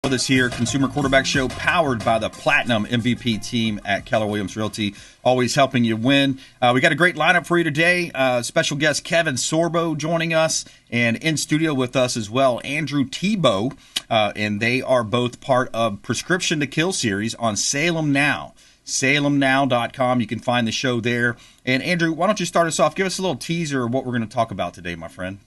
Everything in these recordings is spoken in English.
With us here, Consumer Quarterback Show, powered by the Platinum MVP team at Keller Realty, always helping you win. We got a great lineup for you today. Special guest Kevin Sorbo joining us, and in studio with us as well, Andrew Thibault, and they are both part of Prescription to Kill series on Salem Now. SalemNow.com. You can find the show there. And Andrew, why don't you start us off? Give us a little teaser of what we're going to talk about today, my friend.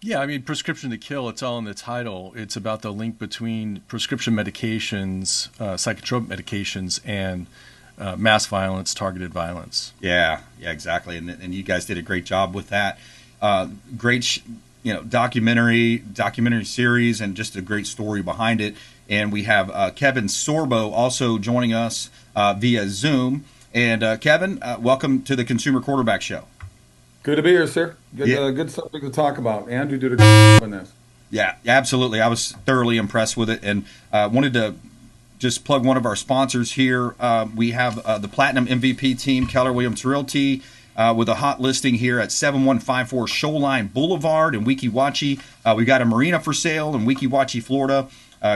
Yeah, I mean, Prescription to Kill, it's all in the title. It's about the link between prescription medications, psychotropic medications, and mass violence, targeted violence. Yeah, exactly. And you guys did a great job with that. Great, documentary series, and just a great story behind it. And we have Kevin Sorbo also joining us via Zoom. And Kevin, welcome to the Consumer Quarterback Show. Good to be here, sir. Good subject to talk about. Andrew did a good job on this. Yeah, absolutely. I was thoroughly impressed with it, and wanted to just plug one of our sponsors here. We have the Platinum MVP team, Keller Realty, with a hot listing here at 7154 Shoreline Boulevard in Weeki Wachee. We've got a marina for sale in Weeki Wachee, Florida.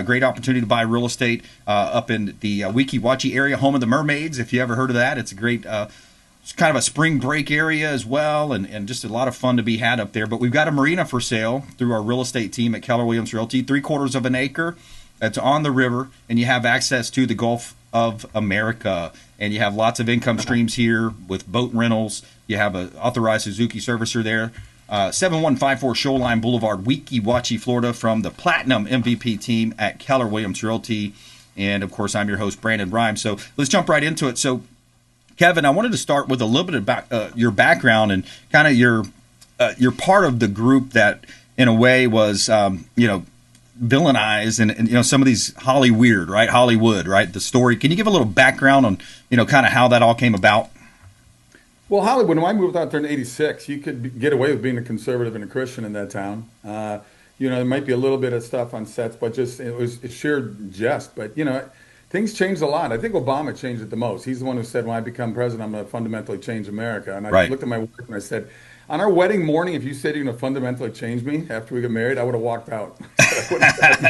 Great opportunity to buy real estate up in the Weeki Wachee area, home of the mermaids, if you ever heard of that. It's a great it's kind of a spring break area as well, and just a lot of fun to be had up there. But we've got a marina for sale through our real estate team at Keller Realty, 3/4 of an acre. That's on the river, and you have access to the Gulf of America. And you have lots of income streams here with boat rentals. You have an authorized Suzuki servicer there. 7154 Shoreline Boulevard, Weeki Wachee, Florida, from the Platinum MVP team at Keller Realty. And, of course, I'm your host, Brandon BRimes. So let's jump right into it. So, Kevin, I wanted to start with a little bit about your background and kind of you're part of the group that, in a way, was villainized and some of these Hollywood, right? The story. Can you give a little background on kind of how that all came about? Well, Hollywood. When I moved out there in '86, you could get away with being a conservative and a Christian in that town. There might be a little bit of stuff on sets, but it was sheer jest. But things changed a lot. I think Obama changed it the most. He's the one who said, when I become president, I'm going to fundamentally change America. And I looked at my wife and I said, on our wedding morning, if you said you're going to fundamentally change me after we get married, I would have walked out.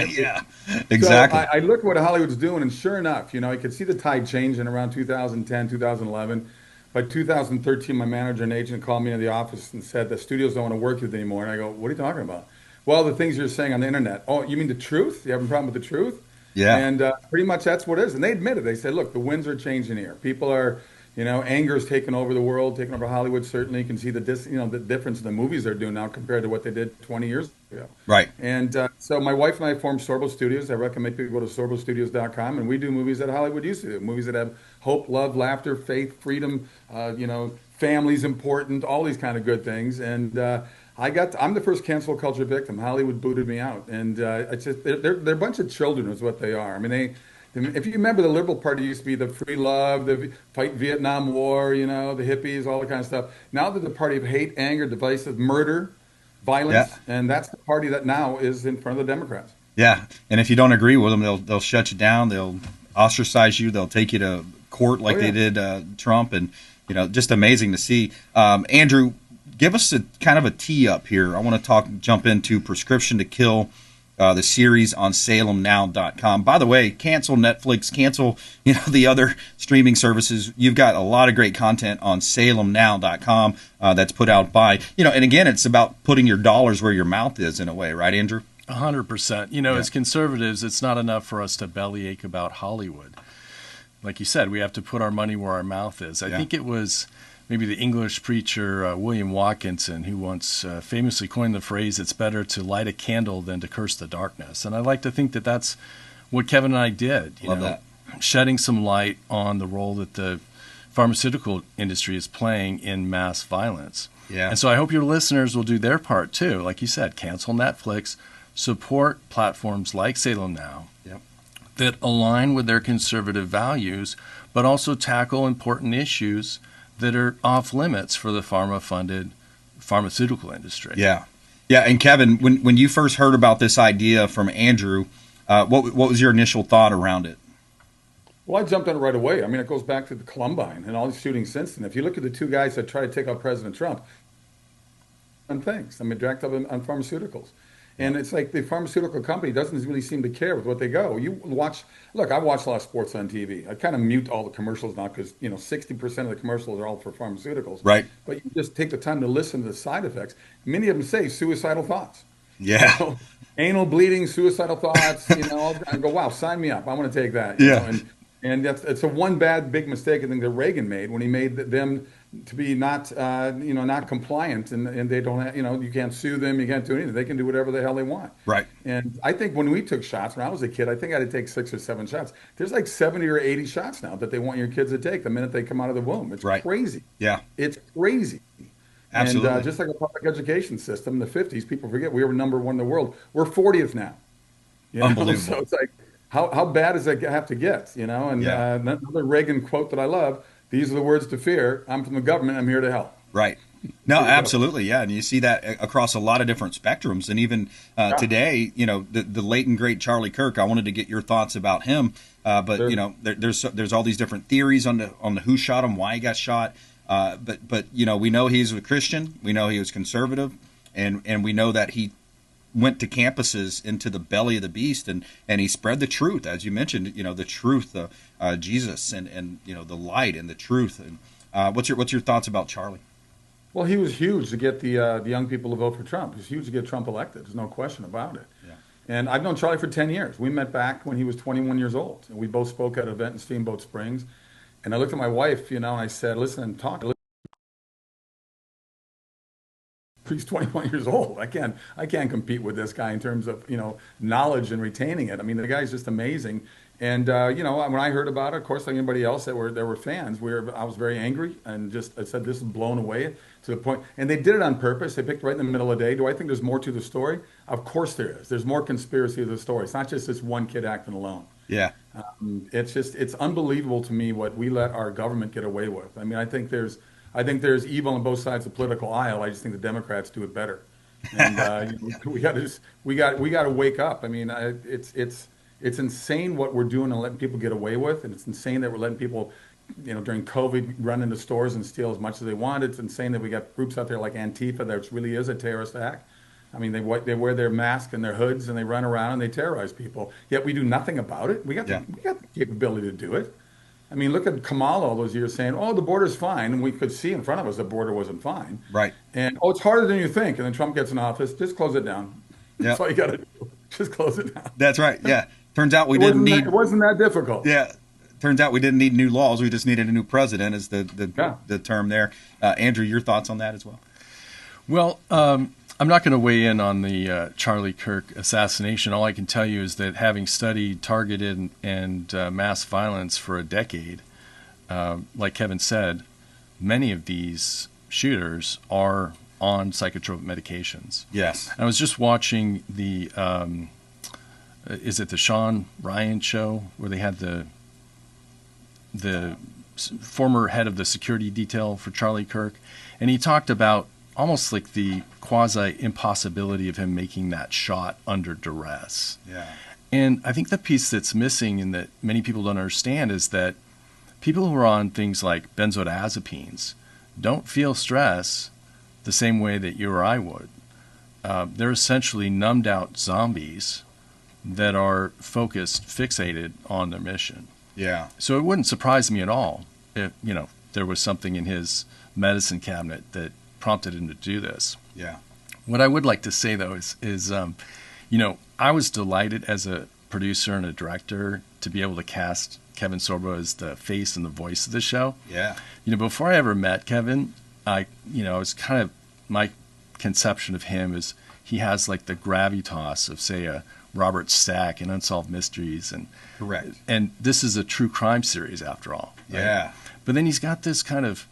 Yeah, exactly. So I looked at what Hollywood's doing, and sure enough, I could see the tide changing around 2010, 2011. By 2013, my manager and agent called me into the office and said, the studios don't want to work with you anymore. And I go, what are you talking about? Well, the things you're saying on the internet. Oh, you mean the truth? You have a problem with the truth? Yeah. And pretty much that's what it is. And they admitted, they said, look, the winds are changing here. People are, anger is taking over the world, taking over Hollywood. Certainly you can see the difference in the movies they're doing now compared to what they did 20 years ago. Right. And so my wife and I formed Sorbo Studios. I recommend people go to sorbostudios.com, and we do movies that Hollywood used to do. Movies that have hope, love, laughter, faith, freedom, family's important, all these kind of good things. And I'm the first cancel culture victim. Hollywood booted me out, and it's just they're a bunch of children, is what they are. I mean, if you remember, the Liberal Party used to be the free love, the fight Vietnam War, the hippies, all that kind of stuff. Now they're the party of hate, anger, divisive, murder, violence, and that's the party that now is in front of the Democrats. Yeah, and if you don't agree with them, they'll shut you down, they'll ostracize you, they'll take you to court like they did Trump, and just amazing to see. Andrew, give us a kind of a tee up here. I want to jump into Prescription to Kill, the series on SalemNow.com. By the way, cancel Netflix, cancel the other streaming services. You've got a lot of great content on SalemNow.com that's put out by and again, it's about putting your dollars where your mouth is in a way, right, Andrew? 100%. As conservatives, it's not enough for us to bellyache about Hollywood. Like you said, we have to put our money where our mouth is. I think it was maybe the English preacher William Watkinson who once famously coined the phrase, it's better to light a candle than to curse the darkness. And I like to think that that's what Kevin and I did. Love that. Shedding some light on the role that the pharmaceutical industry is playing in mass violence. Yeah. And so I hope your listeners will do their part too. Like you said, cancel Netflix, support platforms like Salem Now that align with their conservative values, but also tackle important issues that are off limits for the pharma-funded pharmaceutical industry. Yeah. And Kevin, when you first heard about this idea from Andrew, what was your initial thought around it? Well, I jumped on it right away. I mean, it goes back to the Columbine and all these shootings since then. If you look at the two guys that tried to take out President Trump, on things, I mean, direct up on pharmaceuticals. And it's like the pharmaceutical company doesn't really seem to care with what they go. Look, I watch a lot of sports on TV. I kind of mute all the commercials now because, 60% of the commercials are all for pharmaceuticals. Right. But you just take the time to listen to the side effects. Many of them say suicidal thoughts. Yeah. Anal bleeding, suicidal thoughts, I go, wow, sign me up. I want to take that. Yeah. And it's a one big mistake I think that Reagan made when he made them to be not compliant, and they don't you can't sue them, you can't do anything. They can do whatever the hell they want. Right. And I think when we took shots when I was a kid, I think I had to take 6 or 7 shots. There's like 70 or 80 shots now that they want your kids to take the minute they come out of the womb. It's crazy. Yeah. It's crazy. Absolutely. And just like a public education system in the 50s, people forget we were number 1 in the world. We're 40th now. Unbelievable. So it's like, how bad does that have to get? And another Reagan quote that I love, these are the words to fear. I'm from the government. I'm here to help. Right. No, absolutely. Yeah. And you see that across a lot of different spectrums. And even today, the late and great Charlie Kirk, I wanted to get your thoughts about him. But, Sure. There's all these different theories on the who shot him, why he got shot. But we know he's a Christian. We know he was conservative. And we know that he went to campuses into the belly of the beast and he spread the truth, as you mentioned, the truth of Jesus and the light and the truth. And what's your thoughts about Charlie? Well, he was huge to get the young people to vote for Trump. He was huge to get Trump elected. There's no question about it. Yeah. And I've known Charlie for 10 years. We met back when he was 21 years old. And we both spoke at an event in Steamboat Springs. And I looked at my wife, and I said, listen, he's 21 years old. I can't compete with this guy in terms of, knowledge and retaining it. I mean, the guy's just amazing. And, when I heard about it, of course, like anybody else that were fans, I was very angry and I said, this is blown away to the point. And they did it on purpose. They picked right in the middle of the day. Do I think there's more to the story? Of course there is. There's more conspiracy to the story. It's not just this one kid acting alone. Yeah. It's unbelievable to me what we let our government get away with. I mean, I think there's evil on both sides of the political aisle. I just think the Democrats do it better. And we got to wake up. I mean, it's insane what we're doing and letting people get away with, and it's insane that we're letting people, during COVID, run into stores and steal as much as they want. It's insane that we got groups out there like Antifa that really is a terrorist act. I mean, they wear their mask and their hoods and they run around and they terrorize people. Yet we do nothing about it. We got the capability to do it. I mean, look at Kamala all those years saying, "Oh, the border's fine," and we could see in front of us the border wasn't fine. Right. And it's harder than you think. And then Trump gets in office. Just close it down. Yep. That's all you got to do. Just close it down. That's right. Yeah. Turns out it wasn't that difficult. Yeah. Turns out we didn't need new laws. We just needed a new president, is the term there. Andrew, your thoughts on that as well? Well, I'm not going to weigh in on the Charlie Kirk assassination. All I can tell you is that having studied targeted and mass violence for a decade, like Kevin said, many of these shooters are on psychotropic medications. Yes. I was just watching the, is it the Sean Ryan show where they had the former head of the security detail for Charlie Kirk, and he talked about almost like the quasi impossibility of him making that shot under duress. Yeah. And I think the piece that's missing and that many people don't understand is that people who are on things like benzodiazepines don't feel stress the same way that you or I would. They're essentially numbed out zombies that are focused, fixated on their mission. Yeah. So it wouldn't surprise me at all if, there was something in his medicine cabinet that prompted him to do this. Yeah. What I would like to say, though, is I was delighted as a producer and a director to be able to cast Kevin Sorbo as the face and the voice of the show. Yeah. Before I ever met Kevin, I was kind of, my conception of him is he has like the gravitas of, say, a Robert Stack in Unsolved Mysteries. And correct. And this is a true crime series after all. Right? Yeah. But then he's got this kind of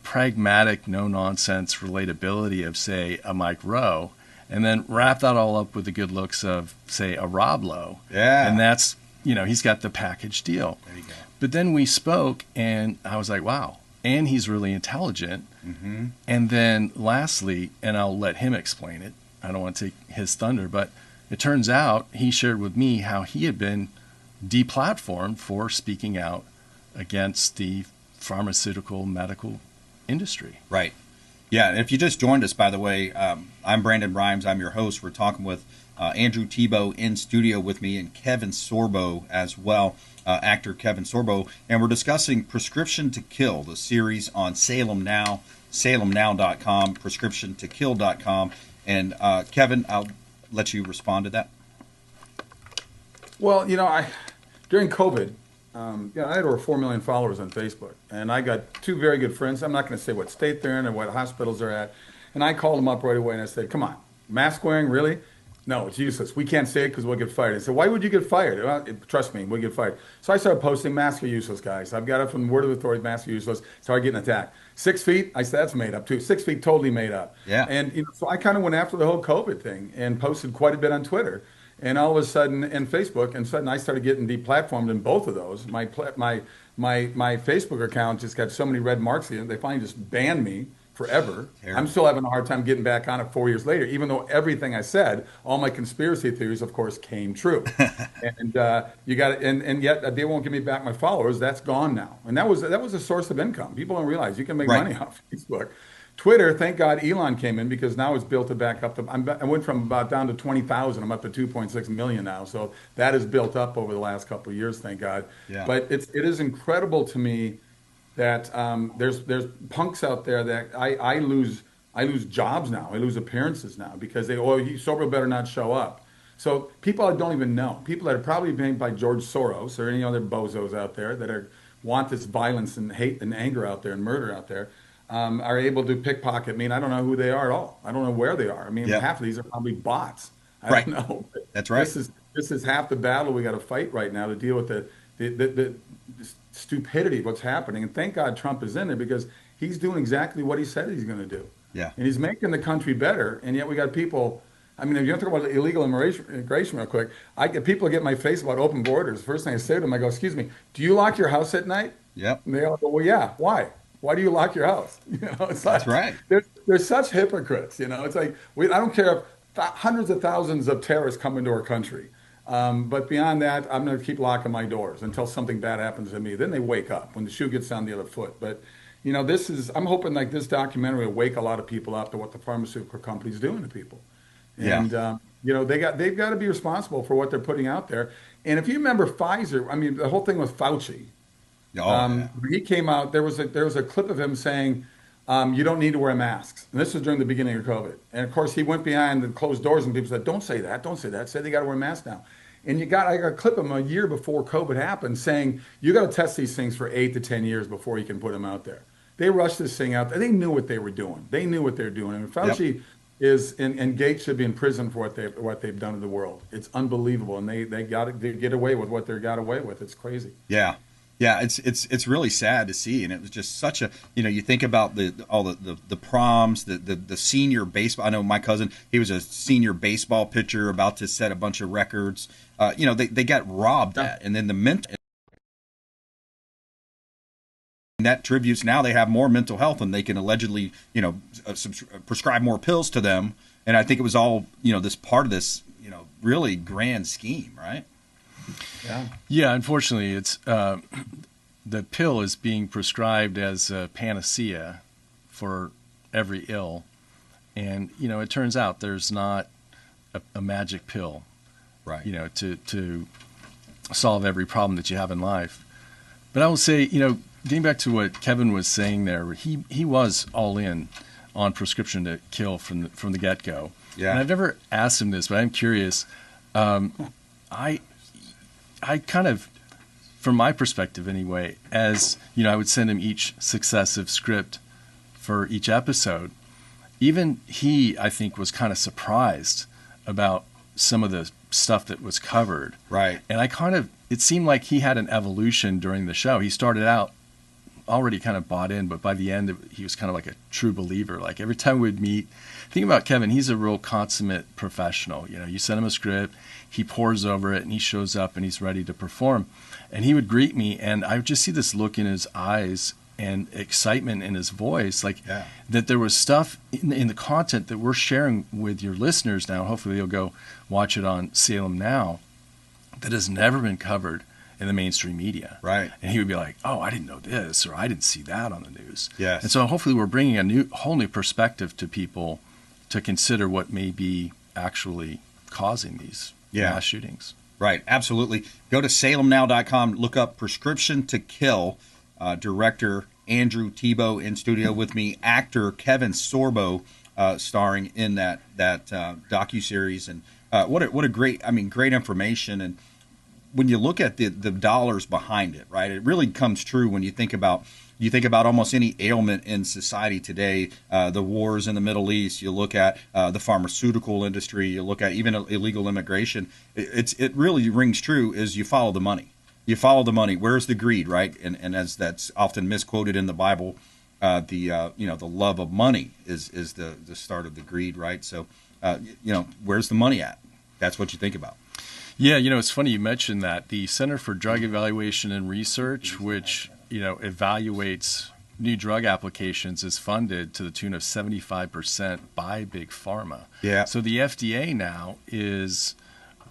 pragmatic, no-nonsense relatability of, say, a Mike Rowe, and then wrap that all up with the good looks of, say, a Rob Lowe. Yeah. And that's, he's got the package deal. There you go. But then we spoke, and I was like, wow. And he's really intelligent. Mm-hmm. And then lastly, and I'll let him explain it, I don't want to take his thunder, but it turns out he shared with me how he had been deplatformed for speaking out against the pharmaceutical medical industry. Right. Yeah, and if you just joined us, by the way, I'm Brandon BRimes. I'm your host. We're talking with Andrew Thibault in studio with me, and Kevin Sorbo as well, actor Kevin Sorbo. And we're discussing Prescription to Kill, the series on Salem Now, salemnow.com, prescriptiontokill.com. And Kevin, I'll let you respond to that. Well, during COVID, I had over 4 million followers on Facebook, and I got two very good friends. I'm not going to say what state they're in or what hospitals they're at. And I called them up right away and I said, come on, mask wearing, really? No, it's useless. We can't say it because we'll get fired. I said, why would you get fired? Well, trust me, we'll get fired. So I started posting, masks are useless, guys. I've got it from Word of Authority, masks are useless. Started getting attacked. 6 feet, I said, that's made up too. 6 feet, totally made up. Yeah. And so I kind of went after the whole COVID thing and posted quite a bit on Twitter. And all of a sudden, and Facebook, and suddenly I started getting deplatformed in both of those. My Facebook account just got so many red marks in it, they finally just banned me forever. Terrible. I'm still having a hard time getting back on it 4 years later, even though everything I said, all my conspiracy theories, of course, came true. And and yet they won't give me back my followers. That's gone now, and that was a source of income. People don't realize you can make money off Facebook. Twitter, thank God Elon came in because now it's built it back up. I went from about down to 20,000. I'm up to 2.6 million now. So that has built up over the last couple of years, thank God. Yeah. But it is incredible to me that there's punks out there that I lose jobs now. I lose appearances now because Sorbo better not show up. So people I don't even know, people that are probably paid by George Soros or any other bozos out there that want this violence and hate and anger out there and murder out there. Are able to pickpocket me, and I don't know who they are at all. I don't know where they are. I mean, half of these are probably bots. I don't know. That's right. This is half the battle we got to fight right now to deal with the stupidity of what's happening. And thank God Trump is in there because he's doing exactly what he said he's going to do. Yeah. And he's making the country better. And yet we got people. I mean, if you want to talk about illegal immigration real quick, I get people get in my face about open borders. First thing I say to them, I go, "Excuse me, do you lock your house at night?" Yep. And they all go, "Well, yeah. Why? Why do you lock your house?" It's like, that's right. They're such hypocrites. It's like I don't care if hundreds of thousands of terrorists come into our country, but beyond that, I'm going to keep locking my doors until something bad happens to me. Then they wake up when the shoe gets on the other foot. But I'm hoping like this documentary will wake a lot of people up to what the pharmaceutical companies doing to people, and they've got to be responsible for what they're putting out there. And if you remember Pfizer, I mean the whole thing with Fauci. He came out. There was a clip of him saying, "You don't need to wear masks." And this was during the beginning of COVID. And of course, he went behind the closed doors, and people said, "Don't say that. Don't say that. Say they got to wear masks now." And I got a clip of him a year before COVID happened, saying, "You got to test these things for 8 to 10 years before you can put them out there." They rushed this thing out. They knew what they were doing. They knew what they're doing. And Fauci is, and Gates should be in prison for what they've done to the world. It's unbelievable, and they get away with what they got away with. It's crazy. Yeah. Yeah, it's really sad to see, and it was just such a you think about all the proms, the senior baseball. I know my cousin, he was a senior baseball pitcher about to set a bunch of records. They got robbed at, and then the mental that tributes now they have more mental health and they can allegedly prescribe more pills to them, and I think it was all this part of this really grand scheme, right? Yeah. Unfortunately, it's the pill is being prescribed as a panacea for every ill, and it turns out there's not a magic pill, right? To solve every problem that you have in life. But I will say, getting back to what Kevin was saying there, he was all in on Prescription to Kill from the get go. Yeah. And I've never asked him this, but I'm curious. I kind of, from my perspective anyway, as I would send him each successive script for each episode. Even he, I think, was kind of surprised about some of the stuff that was covered. Right. And it seemed like he had an evolution during the show. He started out already kind of bought in, but by the end, he was kind of like a true believer. Like every time we'd meet, think about Kevin, he's a real consummate professional. You send him a script, he pours over it, and he shows up and he's ready to perform. And he would greet me, and I would just see this look in his eyes and excitement in his voice, that there was stuff in the content that we're sharing with your listeners now. Hopefully, you'll go watch it on Salem Now. That has never been covered in the mainstream media. Right. And he would be like, oh, I didn't know this, or I didn't see that on the news. Yes. And so hopefully we're bringing a whole new perspective to people to consider what may be actually causing these mass shootings. Right, absolutely. Go to salemnow.com, look up Prescription to Kill. Director Andrew Thibault in studio with me, actor Kevin Sorbo starring in that docuseries. And what a great information. And when you look at the dollars behind it, right, it really comes true when you think about almost any ailment in society today, the wars in the Middle East, you look at the pharmaceutical industry, you look at even illegal immigration, it really rings true is you follow the money. You follow the money. Where's the greed, right? And as that's often misquoted in the Bible, the love of money is the start of the greed, right? So, where's the money at? That's what you think about. Yeah, it's funny you mentioned that. The Center for Drug Evaluation and Research, which evaluates new drug applications, is funded to the tune of 75% by Big Pharma. Yeah. So the FDA now is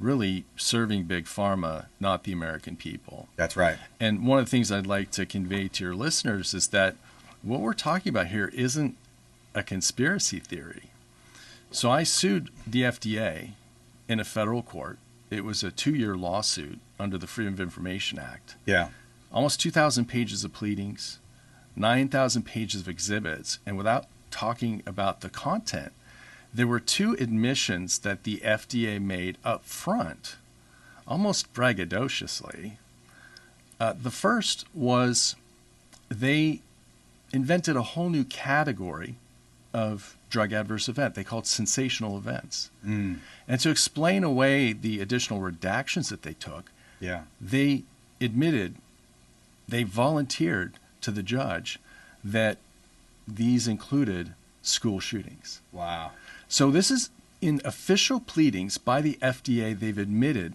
really serving Big Pharma, not the American people. That's right. And one of the things I'd like to convey to your listeners is that what we're talking about here isn't a conspiracy theory. So I sued the FDA in a federal court. It was a 2-year lawsuit under the Freedom of Information Act. Yeah. Almost 2,000 pages of pleadings, 9,000 pages of exhibits, and without talking about the content, there were 2 admissions that the FDA made up front, almost braggadociously. The first was they invented a whole new category of drug adverse event. They called sensational events. And to explain away the additional redactions that they took, they admitted, they volunteered to the judge that these included school shootings. Wow. So this is in official pleadings by the FDA. They've admitted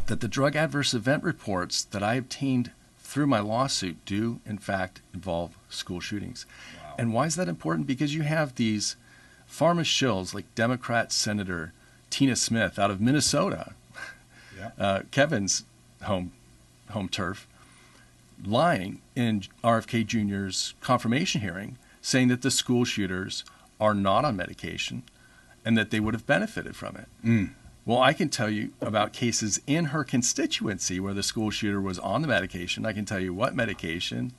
that the drug adverse event reports that I obtained through my lawsuit do, in fact, involve school shootings. Wow. And why is that important? Because you have these pharma shills like Democrat Senator Tina Smith out of Minnesota, Kevin's home turf, lying in RFK Jr.'s confirmation hearing, saying that the school shooters are not on medication and that they would have benefited from it. Well, I can tell you about cases in her constituency where the school shooter was on the medication. I can tell you what medication,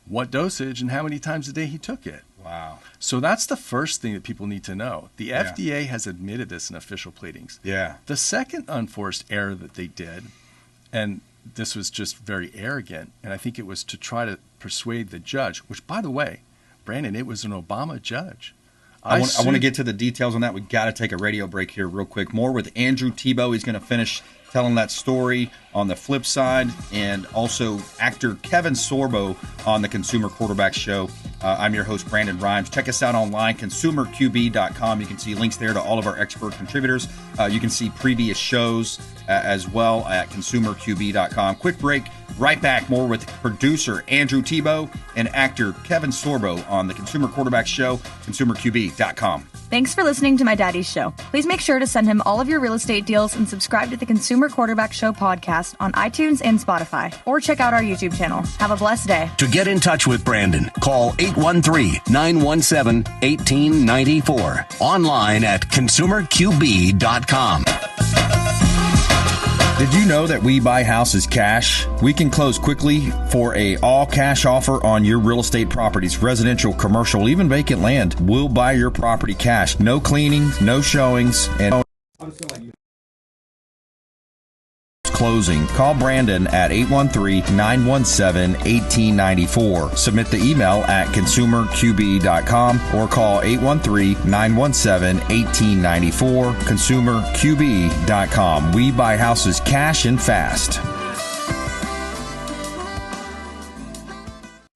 what dosage, and how many times a day he took it. Wow. So that's the first thing that people need to know. The FDA has admitted this in official pleadings. The second unforced error that they did, and this was just very arrogant, and I think it was to try to persuade the judge, which, by the way, Brandon, it was an Obama judge. I want to get to the details on that. We've got to take a radio break here real quick. More with Andrew Thibault. He's going to finish telling that story on the flip side, and also actor Kevin Sorbo on the Consumer Quarterback Show. I'm your host, Brandon Rimes. Check us out online, consumerqb.com. You can see links there to all of our expert contributors. You can see previous shows as well at consumerqb.com. Quick break. Right back, more with producer Andrew Thibault and actor Kevin Sorbo on the Consumer Quarterback Show, consumerqb.com. Thanks for listening to my daddy's show. Please make sure to send him all of your real estate deals and subscribe to the Consumer Quarterback Show podcast on iTunes and Spotify, or check out our YouTube channel. Have a blessed day. To get in touch with Brandon, call 813-917-1894. Online at consumerqb.com. Did you know that we buy houses cash? We can close quickly for a all-cash offer on your real estate properties, residential, commercial, even vacant land. We'll buy your property cash. No cleaning, no showings, and closing. Call Brandon at 813-917-1894. Submit the email at consumerqb.com or call 813-917-1894. consumerqb.com. We buy houses cash and fast.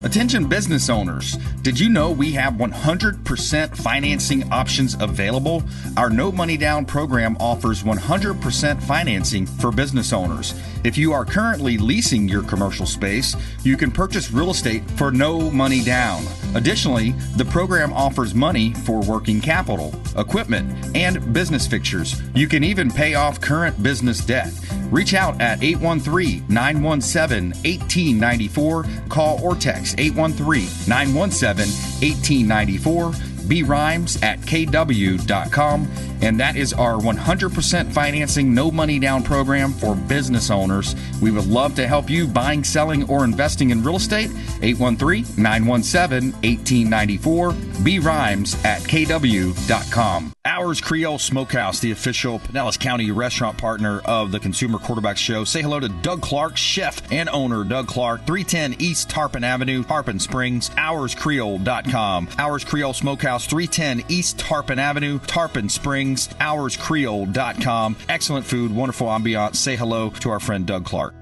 Attention business owners, did you know we have 100% financing options available? Our no money down program offers 100% financing for business owners. If you are currently leasing your commercial space, you can purchase real estate for no money down. Additionally, the program offers money for working capital, equipment, and business fixtures. You can even pay off current business debt. Reach out at 813-917-1894. Call or text 813-917-1894. BRimes at KW.com. And that is our 100% financing, no money down program for business owners. We would love to help you buying, selling, or investing in real estate. 813-917-1894. BRimes at KW.com. Ours Creole Smokehouse, the official Pinellas County restaurant partner of the Consumer Quarterback Show. Say hello to Doug Clark, chef and owner Doug Clark, 310 East Tarpon Avenue, Tarpon Springs, ourscreole.com. Ours Creole Smokehouse, 310 East Tarpon Avenue, Tarpon Springs, ourscreole.com. Excellent food, wonderful ambiance. Say hello to our friend Doug Clark.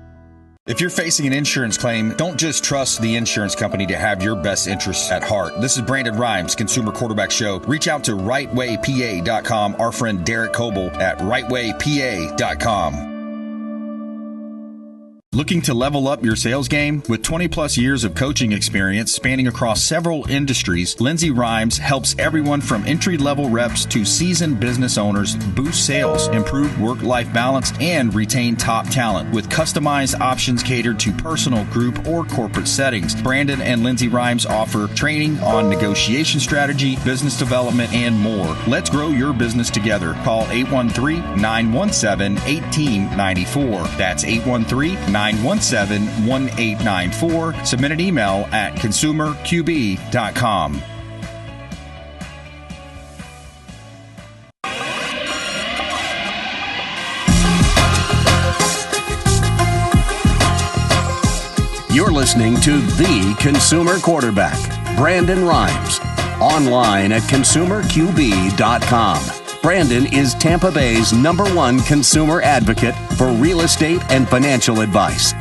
If you're facing an insurance claim, don't just trust the insurance company to have your best interests at heart. This is Brandon Rimes, Consumer Quarterback Show. Reach out to rightwaypa.com, our friend Derek Coble at rightwaypa.com. Looking to level up your sales game? With 20 plus years of coaching experience spanning across several industries, Lindsay Rimes helps everyone from entry-level reps to seasoned business owners boost sales, improve work-life balance, and retain top talent with customized options catered to personal, group, or corporate settings. Brandon and Lindsay Rimes offer training on negotiation strategy, business development, and more. Let's grow your business together. Call 813-917-1894. That's 813-917-1894. Submit an email at consumerqb.com. You're listening to The Consumer Quarterback, Brandon Rimes. Online at consumerqb.com. Brandon is Tampa Bay's #1 consumer advocate for real estate and financial advice.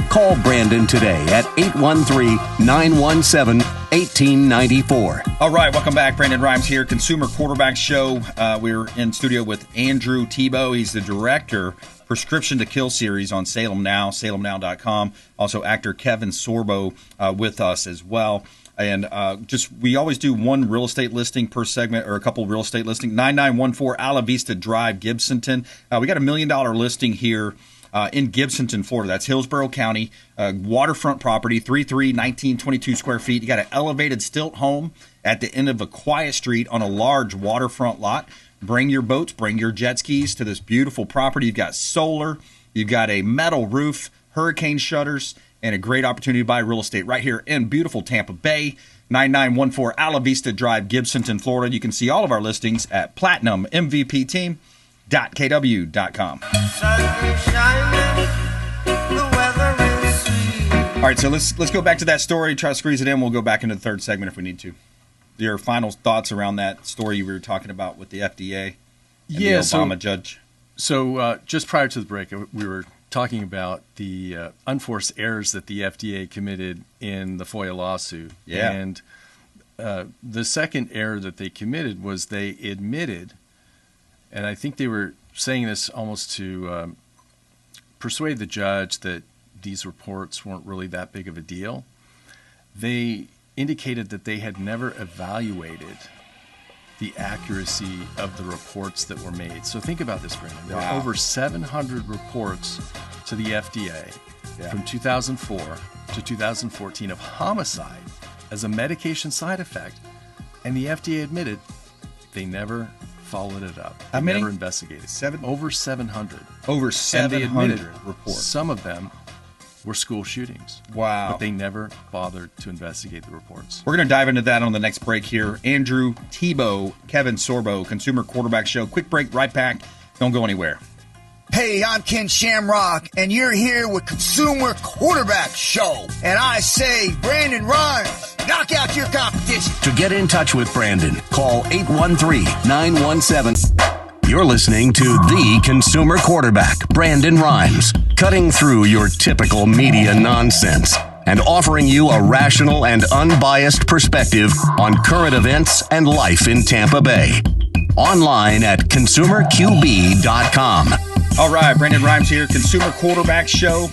Call Brandon today at 813-917-1894. All right, welcome back. Brandon Rimes here, Consumer Quarterback Show. We're in studio with Andrew Thibault. He's the director, Prescription to Kill series on Salem Now, salemnow.com. Also, actor Kevin Sorbo with us as well. And we always do one real estate listing per segment, or a couple real estate listings. 9914 Ala Vista Drive, Gibsonton. We got $1 million listing here in Gibsonton, Florida. That's Hillsborough County, waterfront property, 1922 square feet. You got an elevated stilt home at the end of a quiet street on a large waterfront lot. Bring your boats, bring your jet skis to this beautiful property. You've got solar, you've got a metal roof, hurricane shutters, and a great opportunity to buy real estate right here in beautiful Tampa Bay. 9914 Ala Vista Drive, Gibsonton, Florida. You can see all of our listings at platinummvpteam.kw.com. All right, so let's go back to that story, try to squeeze it in. We'll go back into the third segment if we need to. Your final thoughts around that story you were talking about with the FDA and the Obama judge. So just prior to the break, we were talking about the unforced errors that the FDA committed in the FOIA lawsuit. Yeah. And the second error that they committed was they admitted, and I think they were saying this almost to persuade the judge that these reports weren't really that big of a deal. They indicated that they had never evaluated the accuracy of the reports that were made. So think about this, Brandon. There were over 700 reports to the FDA from 2004 to 2014 of homicide as a medication side effect, and the FDA admitted they never followed it up. They never investigated. Over 700. Over 700 reports. Some of them were school shootings. Wow. But they never bothered to investigate the reports. We're going to dive into that on the next break here. Andrew Thibault, Kevin Sorbo, Consumer Quarterback Show. Quick break, right back. Don't go anywhere. Hey, I'm Ken Shamrock, and you're here with Consumer Quarterback Show. And I say, Brandon Rimes, knock out your competition. To get in touch with Brandon, call 813-917. You're listening to The Consumer Quarterback, Brandon Rimes, cutting through your typical media nonsense and offering you a rational and unbiased perspective on current events and life in Tampa Bay. Online at consumerqb.com. All right, Brandon Rimes here, Consumer Quarterback Show,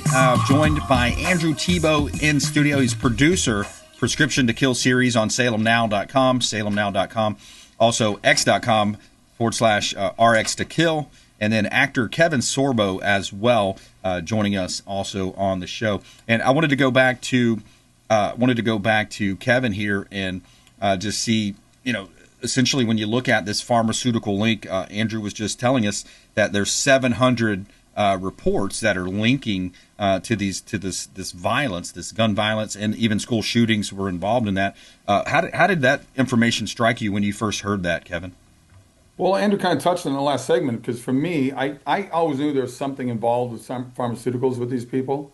joined by Andrew Thibault in studio. He's producer, Prescription to Kill series on salemnow.com, salemnow.com, also x.com/RX to Kill. and then actor Kevin Sorbo as well, joining us also on the show. And I wanted to go back to Kevin here and just see, essentially when you look at this pharmaceutical link, Andrew was just telling us that there's 700 reports that are linking to this violence, this gun violence, and even school shootings were involved in that. How did that information strike you when you first heard that, Kevin? Well, Andrew kind of touched on the last segment, because for me, I always knew there was something involved with some pharmaceuticals with these people,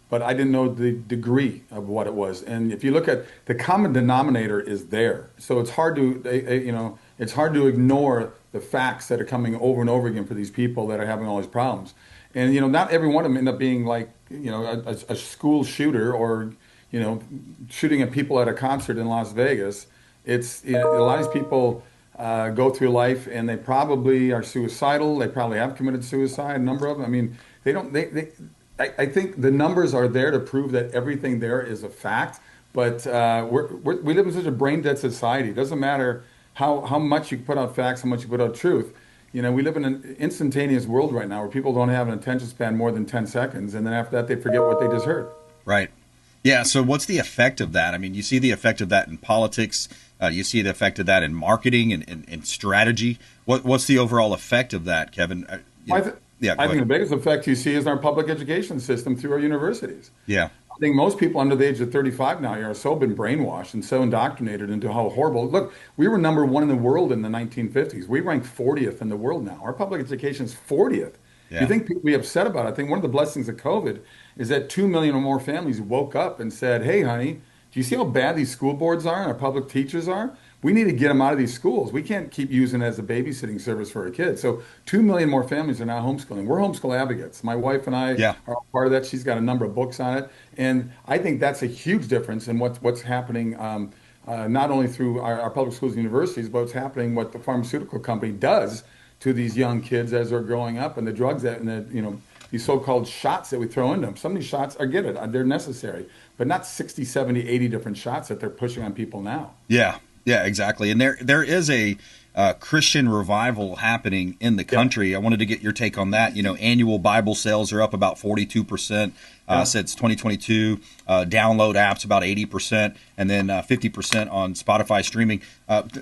but I didn't know the degree of what it was. And if you look at the common denominator is there, so it's hard to ignore the facts that are coming over and over again for these people that are having all these problems. And not every one of them end up being like a school shooter or shooting at people at a concert in Las Vegas. It's a lot of these people go through life and they probably are suicidal. They probably have committed suicide. A number of them. I mean, I think the numbers are there to prove that everything there is a fact. But we live in such a brain dead society. It doesn't matter how much you put out facts, how much you put out truth. We live in an instantaneous world right now where people don't have an attention span more than 10 seconds, and then after that they forget what they just heard. Right. Yeah. So what's the effect of that? I mean, you see the effect of that in politics. You see the effect of that in marketing and strategy. What's the overall effect of that, Kevin? I think the biggest effect you see is in our public education system through our universities. Yeah. I think most people under the age of 35 now are so been brainwashed and so indoctrinated into how horrible. Look, we were number one in the world in the 1950s. We ranked 40th in the world now. Our public education is 40th. Yeah. You think people be upset about it? I think one of the blessings of COVID is that 2 million or more families woke up and said, hey, honey, do you see how bad these school boards are and our public teachers are? We need to get them out of these schools. We can't keep using it as a babysitting service for our kids. So 2 million more families are now homeschooling. We're homeschool advocates. My wife and I are part of that. She's got a number of books on it. And I think that's a huge difference in what's happening, not only through our public schools and universities, but what's happening, what the pharmaceutical company does to these young kids as they're growing up, and the drugs these so-called shots that we throw into them. Some of these shots, they're necessary, but not 60, 70, 80 different shots that they're pushing on people now. Yeah. Yeah, exactly. And there is a Christian revival happening in the country. Yeah. I wanted to get your take on that. Annual Bible sales are up about 42% since 2022. Download apps about 80%, and then 50% on Spotify streaming.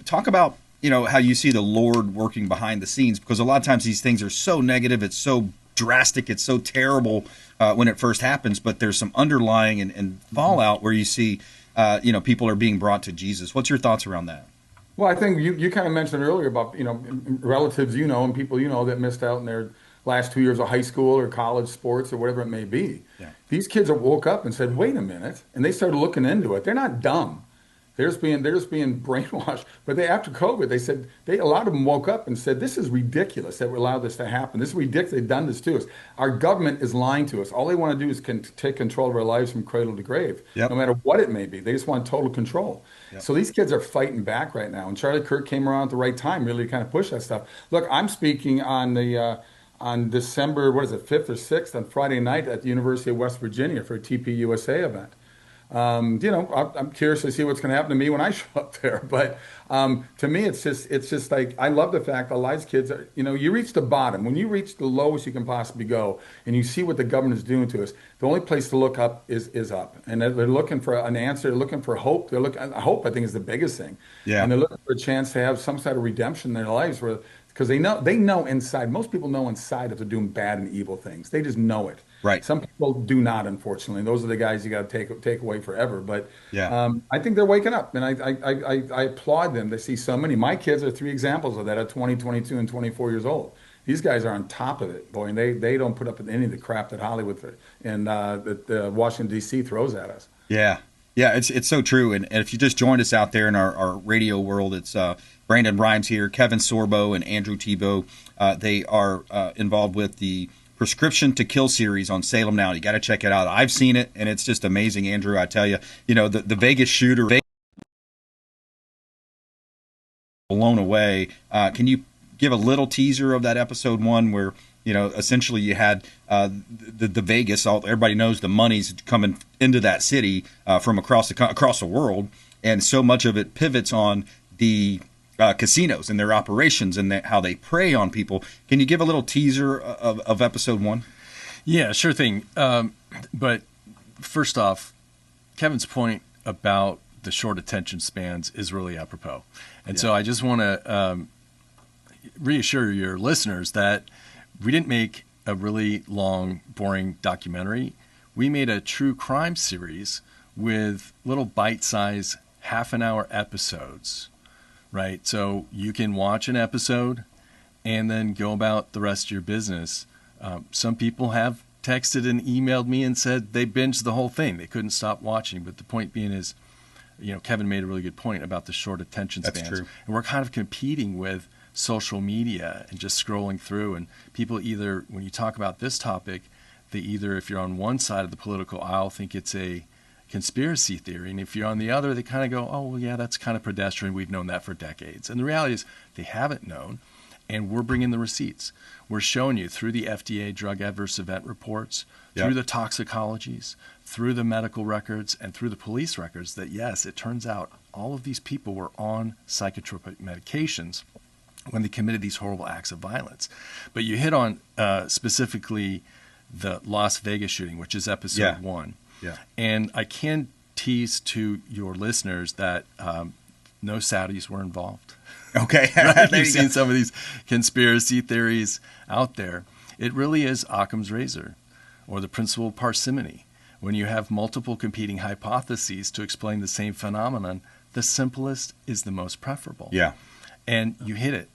Talk about how you see the Lord working behind the scenes, because a lot of times these things are so negative, it's so drastic, it's so terrible when it first happens, but there's some underlying and fallout where you see people are being brought to Jesus. What's your thoughts around that? Well, I think you kind of mentioned earlier about, relatives, and people, that missed out in their last 2 years of high school or college sports or whatever it may be. Yeah. These kids woke up and said, wait a minute. And they started looking into it. They're not dumb. They're just being brainwashed. But after COVID, they said, a lot of them woke up and said, this is ridiculous that we allowed this to happen. This is ridiculous. They've done this to us. Our government is lying to us. All they want to do is take control of our lives from cradle to grave, no matter what it may be. They just want total control. Yep. So these kids are fighting back right now. And Charlie Kirk came around at the right time, really kind of push that stuff. Look, I'm speaking on December, 5th or 6th on Friday night at the University of West Virginia for a TPUSA event. I'm curious to see what's going to happen to me when I show up there. But to me, it's just like, I love the fact that a lot of these kids are, you reach the bottom. When you reach the lowest you can possibly go and you see what the government is doing to us, the only place to look up is up. And they're looking for an answer. They're looking for hope. Hope, I think, is the biggest thing. Yeah. And they're looking for a chance to have some sort of redemption in their lives because they know inside. Most people know inside if they're doing bad and evil things. They just know it. Right. Some people do not, unfortunately. Those are the guys you got to take away forever. But I think they're waking up, and I applaud them. They see so many. My kids are 3 examples of that at 20, 22, and 24 years old. These guys are on top of it, boy, and they don't put up with any of the crap that Hollywood and that Washington, D.C. throws at us. Yeah. Yeah, it's so true. And if you just joined us out there in our radio world, it's Brandon Rimes here, Kevin Sorbo, and Andrew Thibault. They are involved with the Prescription to Kill series on Salem Now. You got to check it out. I've seen it, and it's just amazing, Andrew. I tell you, the Vegas shooter, blown away. Can you give a little teaser of that episode 1 where, essentially you had the Vegas, everybody knows the money's coming into that city from across the world, and so much of it pivots on the casinos and their operations and how they prey on people. Can you give a little teaser of episode 1? Yeah, sure thing. But first off, Kevin's point about the short attention spans is really apropos. And so I just want to reassure your listeners that we didn't make a really long, boring documentary. We made a true crime series with little bite-sized half-an-hour episodes, right? So you can watch an episode and then go about the rest of your business. Some people have texted and emailed me and said they binged the whole thing. They couldn't stop watching. But the point being is, Kevin made a really good point about the short attention spans. That's true. And we're kind of competing with social media and just scrolling through. And people either, when you talk about this topic, they either, if you're on one side of the political aisle, think it's a conspiracy theory. And if you're on the other, they kind of go, oh, well, yeah, that's kind of pedestrian. We've known that for decades. And the reality is they haven't known. And we're bringing the receipts. We're showing you through the FDA drug adverse event reports, through the toxicologies, through the medical records, and through the police records that, yes, it turns out all of these people were on psychotropic medications when they committed these horrible acts of violence. But you hit on specifically the Las Vegas shooting, which is episode 1. Yeah. And I can tease to your listeners that no Saudis were involved. Okay. Right? You've seen some of these conspiracy theories out there. It really is Occam's razor, or the principle of parsimony. When you have multiple competing hypotheses to explain the same phenomenon, the simplest is the most preferable. Yeah. And you hit it,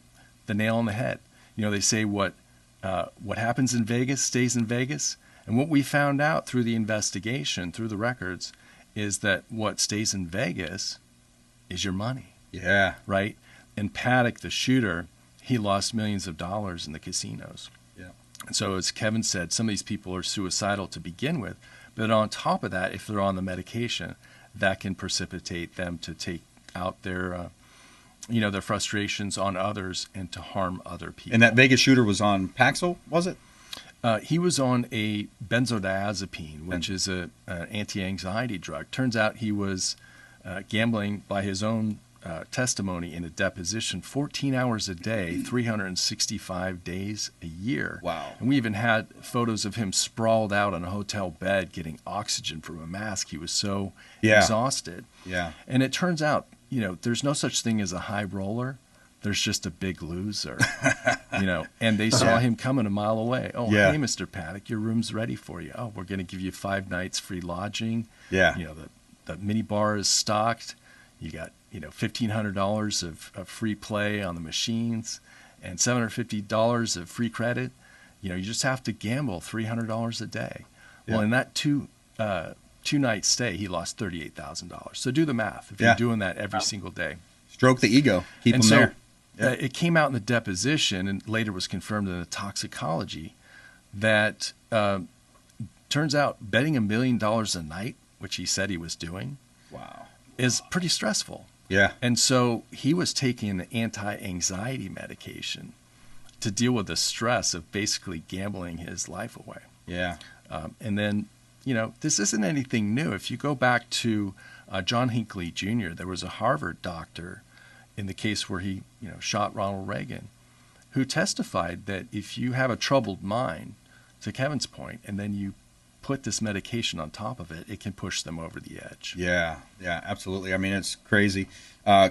the nail on the head. They say what happens in Vegas stays in Vegas. And what we found out through the investigation, through the records, is that what stays in Vegas is your money. Yeah. Right? And Paddock, the shooter, he lost millions of dollars in the casinos. Yeah. And so, as Kevin said, some of these people are suicidal to begin with. But on top of that, if they're on the medication, that can precipitate them to take out their frustrations on others and to harm other people. And that Vegas shooter was on Paxil, was it? He was on a benzodiazepine, which is an anti-anxiety drug. Turns out he was gambling, by his own testimony in a deposition, 14 hours a day, 365 days a year. Wow. And we even had photos of him sprawled out on a hotel bed getting oxygen from a mask. He was so exhausted. Yeah. And it turns out, there's no such thing as a high roller. There's just a big loser, and they saw him coming a mile away. Oh, hey, Mr. Paddock, your room's ready for you. Oh, we're going to give you 5 nights free lodging. Yeah. The mini bar is stocked. You got, $1,500 of free play on the machines and $750 of free credit. You just have to gamble $300 a day. Yeah. Well, in that two-night stay, he lost $38,000. So do the math if you're doing that every single day. Stroke the ego. Keep them there. It came out in the deposition and later was confirmed in the toxicology that turns out betting $1 million a night, which he said he was doing, is pretty stressful. Yeah. And so he was taking an anti-anxiety medication to deal with the stress of basically gambling his life away. Yeah. And then, this isn't anything new. If you go back to John Hinckley Jr., there was a Harvard doctor in the case where he, shot Ronald Reagan, who testified that if you have a troubled mind, to Kevin's point, and then you put this medication on top of it, it can push them over the edge. Yeah, absolutely. I mean, it's crazy.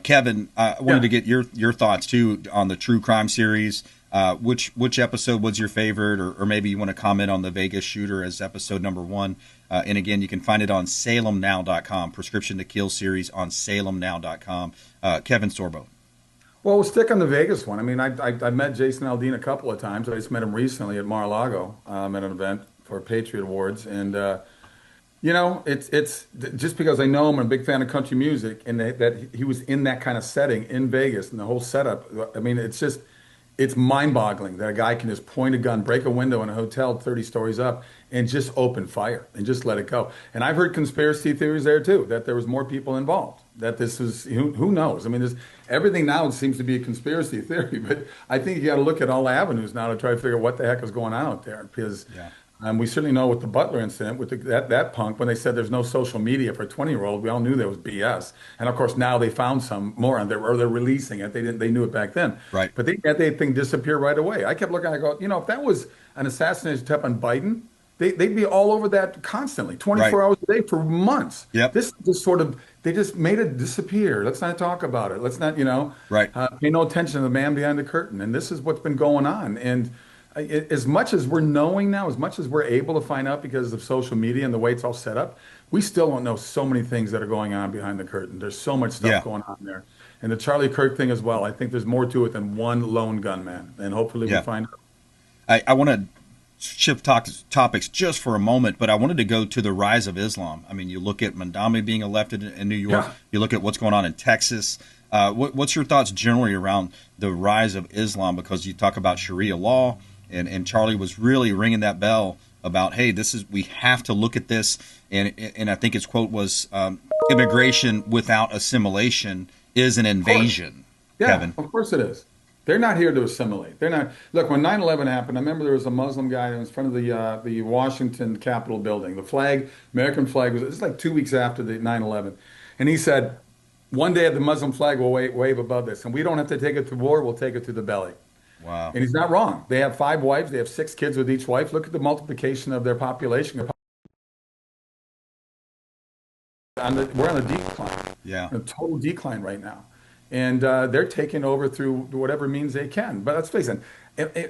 Kevin, I wanted to get your thoughts too on the true crime series. Which episode was your favorite, or maybe you want to comment on the Vegas shooter as episode number 1. And again, you can find it on salemnow.com, Prescription to Kill series on salemnow.com. Kevin Sorbo. Well, we'll stick on the Vegas one. I mean, I met Jason Aldean a couple of times. I just met him recently at Mar-a-Lago at an event for Patriot Awards. And, it's just because I know him, I'm a big fan of country music, and that he was in that kind of setting in Vegas and the whole setup. I mean, it's mind-boggling that a guy can just point a gun, break a window in a hotel 30 stories up, and just open fire and just let it go. And I've heard conspiracy theories there, too, that there was more people involved, that this was, who knows? I mean, everything now seems to be a conspiracy theory, but I think you got to look at all avenues now to try to figure out what the heck is going on out there. Because We certainly know with the Butler incident, with that punk, when they said there's no social media for a 20-year-old, we all knew that was BS. And of course, now they found some more on there, or they're releasing it. They knew it back then. Right. But they had that thing disappear right away. I kept looking, I go, if that was an assassination attempt on Biden, they'd be all over that constantly, 24 hours a day for months. Yep. This just sort of, they just made it disappear. Let's not talk about it. Let's not, pay no attention to the man behind the curtain. And this is what's been going on. And as much as we're knowing now, as much as we're able to find out because of social media and the way it's all set up, we still don't know so many things that are going on behind the curtain. There's so much stuff going on there. And the Charlie Kirk thing as well. I think there's more to it than one lone gunman. And hopefully we find out. I want to shift topics just for a moment, but I wanted to go to the rise of Islam. I mean, you look at Mandami being elected in New York. Yeah. You look at what's going on in Texas. What's your thoughts generally around the rise of Islam? Because you talk about Sharia law. And Charlie was really ringing that bell about, hey, we have to look at this. And I think his quote was, immigration without assimilation is an invasion. Yeah, Kevin. Of course it is. They're not here to assimilate. They're not. Look, when 9/11 happened, I remember there was a Muslim guy that was in front of the Washington Capitol building. The flag, American flag, it was like 2 weeks after the 9/11. And he said, one day the Muslim flag will wave above this. And we don't have to take it to war, we'll take it to the belly. Wow. And he's not wrong. They have 5 wives. They have 6 kids with each wife. Look at the multiplication of their population. We're on a decline. Yeah. A total decline right now. And they're taking over through whatever means they can. But let's face it.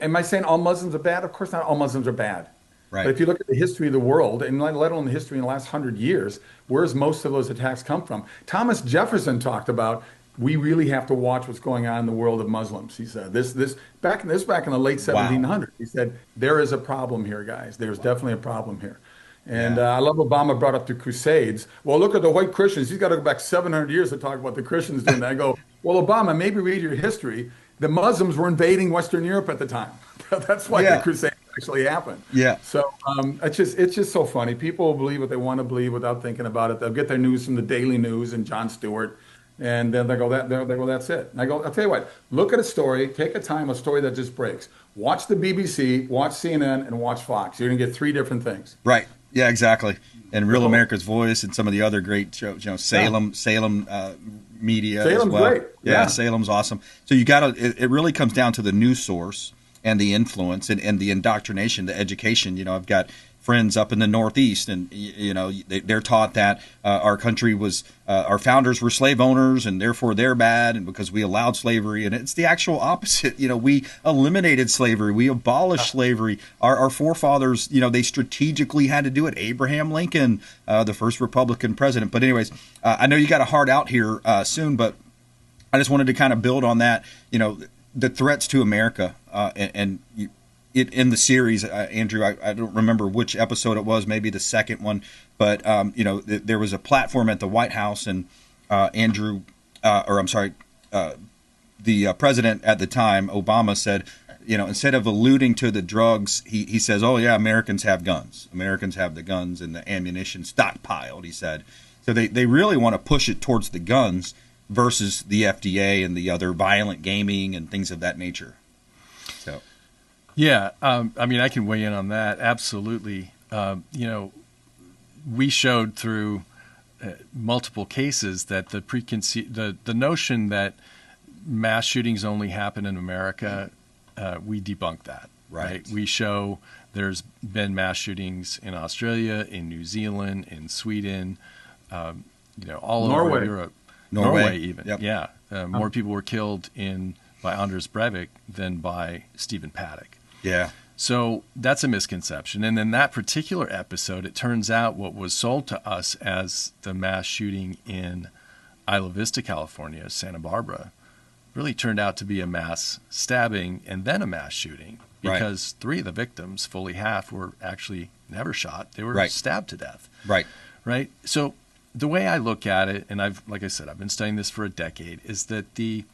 Am I saying all Muslims are bad? Of course not all Muslims are bad. Right. But if you look at the history of the world, and let alone the history in the last 100 years, where's most of those attacks come from? Thomas Jefferson talked about, we really have to watch what's going on in the world of Muslims. He said this back in the late 1700s. Wow. He said there is a problem here, guys. There's definitely a problem here. And I love Obama brought up the Crusades. Well, look at the white Christians. He's got to go back 700 years to talk about the Christians doing that. I go, well, Obama, maybe read your history. The Muslims were invading Western Europe at the time. That's why the Crusades actually happened. Yeah. So it's just so funny. People will believe what they want to believe without thinking about it. They'll get their news from the Daily News and Jon Stewart. And then they go, that's it. And I go, I'll tell you what, look at a story, take a story that just breaks. Watch the BBC, watch CNN, and watch Fox. You're going to get 3 different things. Right. Yeah, exactly. And Real America's Voice and some of the other great shows, Salem media Salem's as well. Great. Yeah, Salem's awesome. So it really comes down to the news source and the influence and the indoctrination, the education. I've got friends up in the Northeast, and they're taught that our country was our founders were slave owners, and therefore they're bad, and because we allowed slavery. And it's the actual opposite. We eliminated slavery, we abolished slavery. Our forefathers, they strategically had to do it. Abraham Lincoln, the first Republican president. But anyways, I know you got a hard out here soon, but I just wanted to kind of build on that. The threats to America, and in the series, Andrew, I don't remember which episode it was, maybe the second one, but there was a platform at the White House, and the president at the time, Obama, said, instead of alluding to the drugs, he says, oh yeah, Americans have guns. Americans have the guns and the ammunition stockpiled, he said. So they really want to push it towards the guns versus the FDA and the other violent gaming and things of that nature. So. Yeah, I can weigh in on that. Absolutely. We showed through multiple cases that the notion that mass shootings only happen in America, we debunk that. Right? We show there's been mass shootings in Australia, in New Zealand, in Sweden, all over Europe, Norway even. Yep. Yeah, more people were killed by Anders Breivik than by Stephen Paddock. Yeah. So that's a misconception. And in that particular episode, it turns out what was sold to us as the mass shooting in Isla Vista, California, Santa Barbara, really turned out to be a mass stabbing and then a mass shooting, because 3 of the victims, fully half, were actually never shot. They were stabbed to death. Right. So the way I look at it, and like I said, I've been studying this for a decade, is that the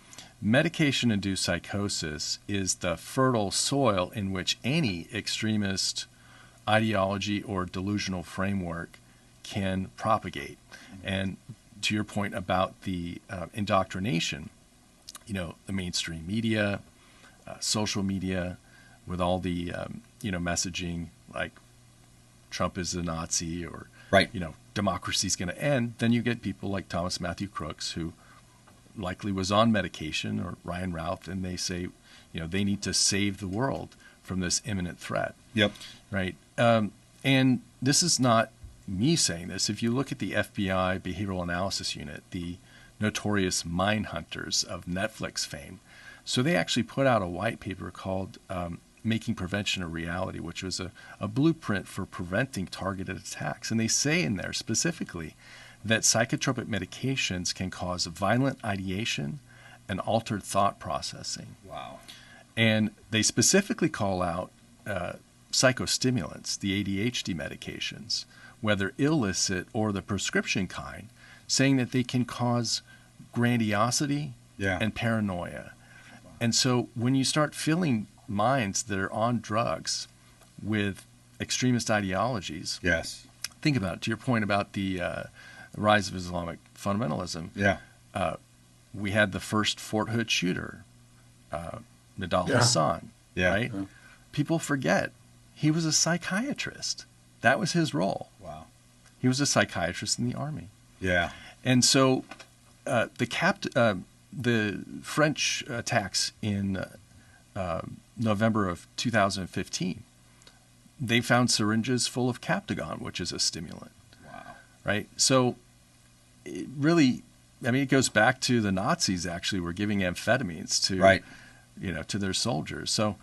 medication-induced psychosis is the fertile soil in which any extremist ideology or delusional framework can propagate. And to your point about the indoctrination, the mainstream media, social media, with all the messaging like Trump is a Nazi or, right, democracy is going to end, then you get people like Thomas Matthew Crooks, who likely was on medication, or Ryan Routh, and they say, they need to save the world from this imminent threat. Yep. Right. And this is not me saying this. If you look at the FBI Behavioral Analysis Unit, the notorious mine hunters of Netflix fame, so they actually put out a white paper called Making Prevention a Reality, which was a blueprint for preventing targeted attacks. And they say in there specifically that psychotropic medications can cause violent ideation and altered thought processing. Wow. And they specifically call out psychostimulants, the ADHD medications, whether illicit or the prescription kind, saying that they can cause grandiosity and paranoia. Wow. And so when you start filling minds that are on drugs with extremist ideologies, yes, think about it, to your point about the rise of Islamic fundamentalism. Yeah. We had the first Fort Hood shooter, Nidal Hassan, right? Yeah. People forget he was a psychiatrist. That was his role. Wow. He was a psychiatrist in the army. Yeah. And so the French attacks in November of 2015, they found syringes full of Captagon, which is a stimulant. Wow. Right? So it really, it goes back to the Nazis actually were giving amphetamines to, to their soldiers. So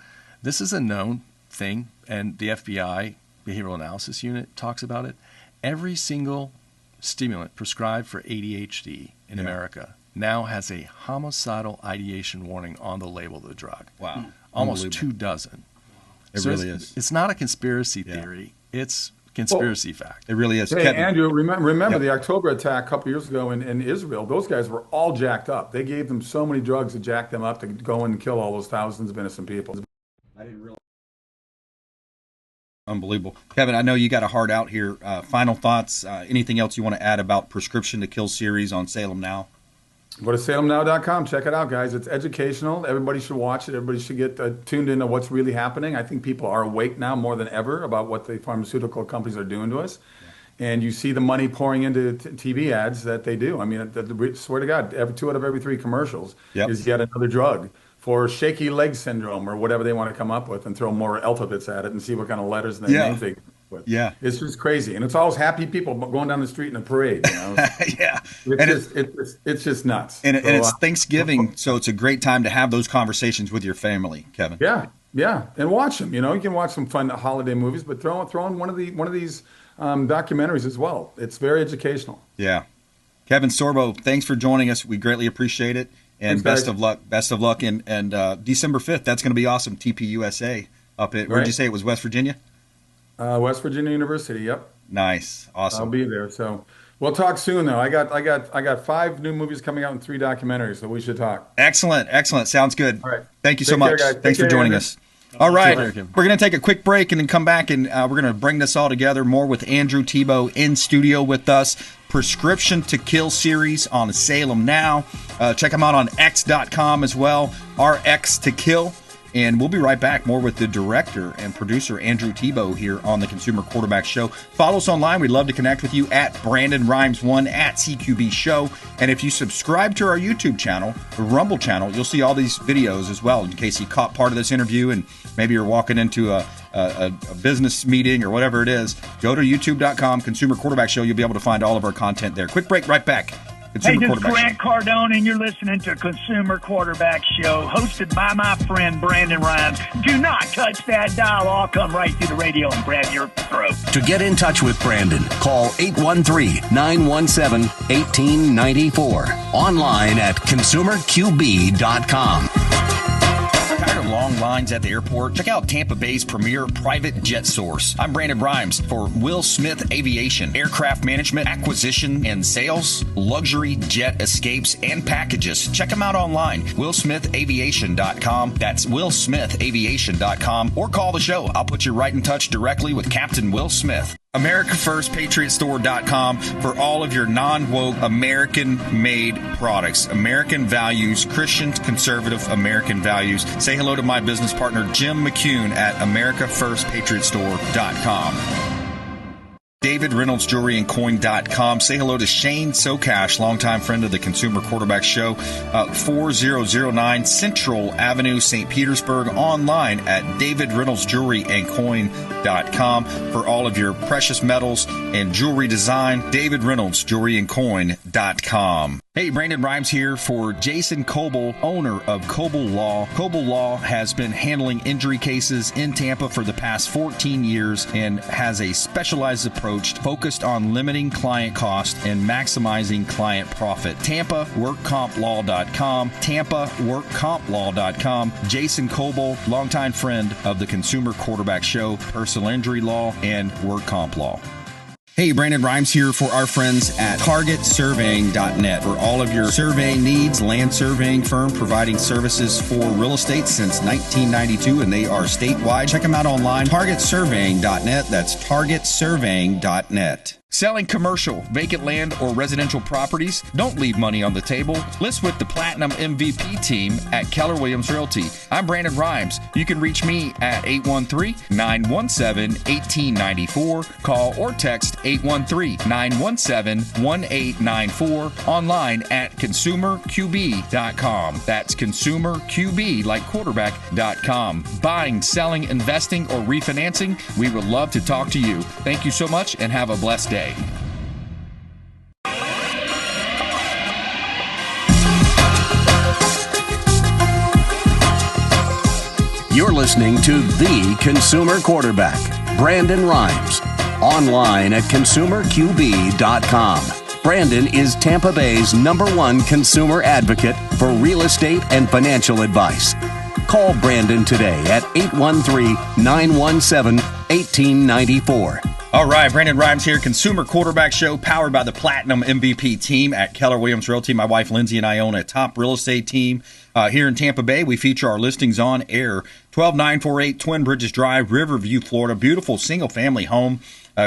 this is a known thing, and the FBI Behavioral Analysis Unit talks about it. Every single stimulant prescribed for ADHD in America now has a homicidal ideation warning on the label of the drug. Wow. Almost 24. It really is. It's not a conspiracy theory. It's conspiracy fact. It really is. Hey, Kevin. Andrew, remember the October attack a couple years ago in Israel? Those guys were all jacked up. They gave them so many drugs to jack them up to go in and kill all those thousands of innocent people. I didn't realize. Unbelievable. Kevin, I know you got a heart out here. Final thoughts, anything else you want to add about Prescription to Kill series on Salem Now? Go to salemnow.com. Check it out, guys. It's educational. Everybody should watch it. Everybody should get tuned into what's really happening. I think people are awake now more than ever about what the pharmaceutical companies are doing to us. Yeah. And you see the money pouring into TV ads that they do. Swear to God, 2 out of every 3 commercials is yet another drug for shaky leg syndrome or whatever they want to come up with, and throw more alphabets at it and see what kind of letters and names they with. Yeah. It's just crazy. And it's always happy people going down the street in a parade. Yeah. It's just nuts. And it's Thanksgiving, so it's a great time to have those conversations with your family, Kevin. Yeah. And watch them. You can watch some fun holiday movies, but throw in one of these documentaries as well. It's very educational. Yeah. Kevin Sorbo, thanks for joining us. We greatly appreciate it. And thanks, best of luck. Best of luck. And December 5th, that's going to be awesome. TPUSA up at, where did you say it was, West Virginia? West Virginia University. Yep. Nice. Awesome. I'll be there. So we'll talk soon, though. I got 5 new movies coming out and 3 documentaries, so we should talk. Excellent. Sounds good. All right. Thank you so much. Thanks for joining us. All right. We're going to take a quick break and then come back, and we're going to bring this all together more with Andrew Thibault in studio with us. Prescription to Kill series on Salem Now. Check them out on X.com as well. RX to Kill. And we'll be right back more with the director and producer, Andrew Thibault, here on the Consumer Quarterback Show. Follow us online. We'd love to connect with you at Brandon Rimes 1 at CQB Show. And if you subscribe to our YouTube channel, the Rumble channel, you'll see all these videos as well in case you caught part of this interview and maybe you're walking into a business meeting or whatever it is. Go to youtube.com, Consumer Quarterback Show. You'll be able to find all of our content there. Quick break, right back. Hey, this is Grant Cardone, and you're listening to Consumer Quarterback Show, hosted by my friend Brandon Rimes. Do not touch that dial. I'll come right through the radio and grab your throat. To get in touch with Brandon, call 813-917-1894. Online at consumerqb.com. Tired of long lines at the airport? Check out Tampa Bay's premier private jet source. I'm Brandon Rimes for Will Smith Aviation. Aircraft management, acquisition, and sales, luxury jet escapes, and packages. Check them out online. WillSmithAviation.com. That's WillSmithAviation.com. Or call the show. I'll put you right in touch directly with Captain Will Smith. AmericaFirstPatriotStore.com for all of your non-woke American-made products. American values, Christian, conservative American values. Say hello to my business partner, Jim McCune at AmericaFirstPatriotStore.com. David Reynolds Jewelry and Coin.com. Say hello to Shane Socash, longtime friend of the Consumer Quarterback Show. 4009 Central Avenue, St. Petersburg. Online at David Reynolds Jewelry and Coin.com for all of your precious metals and jewelry design. David Reynolds Jewelry and Coin.com. Hey, Brandon Rimes here for Jason Coble, owner of Coble Law. Coble Law has been handling injury cases in Tampa for the past 14 years and has a specialized approach focused on limiting client cost and maximizing client profit. TampaWorkCompLaw.com, TampaWorkCompLaw.com. Jason Coble, longtime friend of the Consumer Quarterback Show, personal injury law, and work comp law. Hey, Brandon Rimes here for our friends at TargetSurveying.net. For all of your surveying needs, land surveying firm providing services for real estate since 1992, and they are statewide. Check them out online, TargetSurveying.net. That's TargetSurveying.net. Selling commercial, vacant land, or residential properties? Don't leave money on the table. List with the Platinum MVP team at Keller Williams Realty. I'm Brandon Rimes. You can reach me at 813-917-1894. Call or text 813-917-1894. Online at consumerqb.com. That's consumerqb, like quarterback.com. Buying, selling, investing, or refinancing? We would love to talk to you. Thank you so much and have a blessed day. You're listening to The Consumer Quarterback, Brandon Rimes. Online at consumerqb.com. Brandon is Tampa Bay's #1 consumer advocate for real estate and financial advice. Call Brandon today at 813-917-1894. All right, Brandon Rimes here, Consumer Quarterback Show, powered by the Platinum MVP team at Keller Williams Realty. My wife Lindsay and I own a top real estate team here in Tampa Bay. We feature our listings on air. 12948 Twin Bridges Drive, Riverview, Florida. Beautiful single-family home.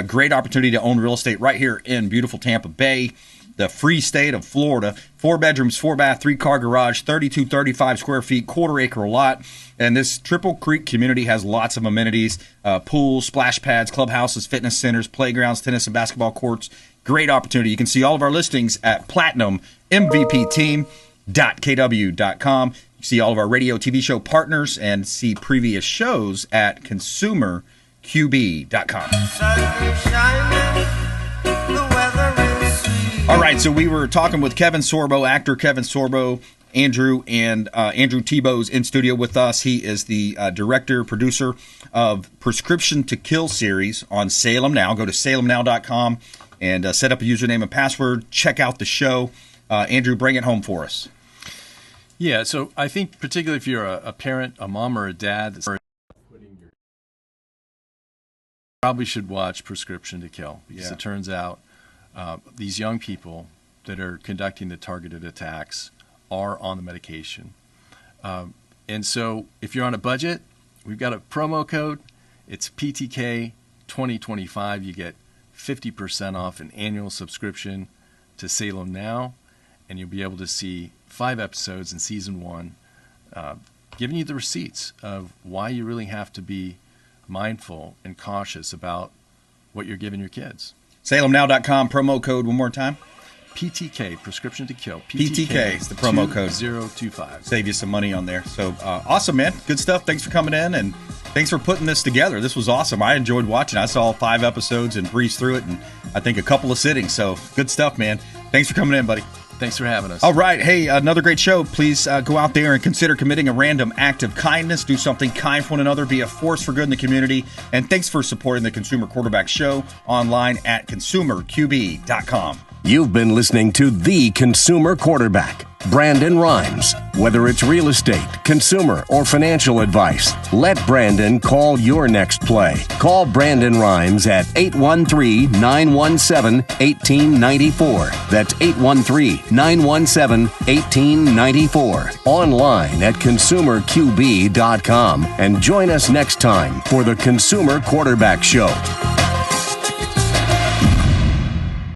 Great opportunity to own real estate right here in beautiful Tampa Bay, the free state of Florida. 4 bedrooms, 4-bath, 3-car garage, 3235 square feet, quarter-acre lot. And this Triple Creek community has lots of amenities, pools, splash pads, clubhouses, fitness centers, playgrounds, tennis and basketball courts. Great opportunity. You can see all of our listings at platinummvpteam.kw.com. You can see all of our radio, TV show partners and see previous shows at consumerqb.com. All right, so we were talking with Kevin Sorbo, actor Kevin Sorbo. Andrew Thibault is in studio with us. He is the director, producer of Prescription to Kill series on Salem Now. Go to salemnow.com and set up a username and password. Check out the show. Andrew, bring it home for us. Yeah, so I think particularly if you're a parent, a mom or a dad, probably should watch Prescription to Kill, because it turns out these young people that are conducting the targeted attacks are on the medication. And so if you're on a budget, we've got a promo code. It's PTK 2025. You get 50% off an annual subscription to Salem Now, and you'll be able to see 5 episodes in season 1, giving you the receipts of why you really have to be mindful and cautious about what you're giving your kids. SalemNow.com, promo code one more time. PTK, Prescription to Kill. PTK is the promo code. 2025. Save you some money on there. So awesome, man. Good stuff. Thanks for coming in, and thanks for putting this together. This was awesome. I enjoyed watching. I saw 5 episodes and breezed through it, and I think a couple of sittings. So good stuff, man. Thanks for coming in, buddy. Thanks for having us. All right. Hey, another great show. Please go out there and consider committing a random act of kindness. Do something kind for one another. Be a force for good in the community. And thanks for supporting the Consumer Quarterback Show online at consumerqb.com. You've been listening to The Consumer Quarterback, Brandon Rimes. Whether it's real estate, consumer, or financial advice, let Brandon call your next play. Call Brandon Rimes at 813-917-1894. That's 813-917-1894. Online at consumerqb.com. And join us next time for the Consumer Quarterback Show.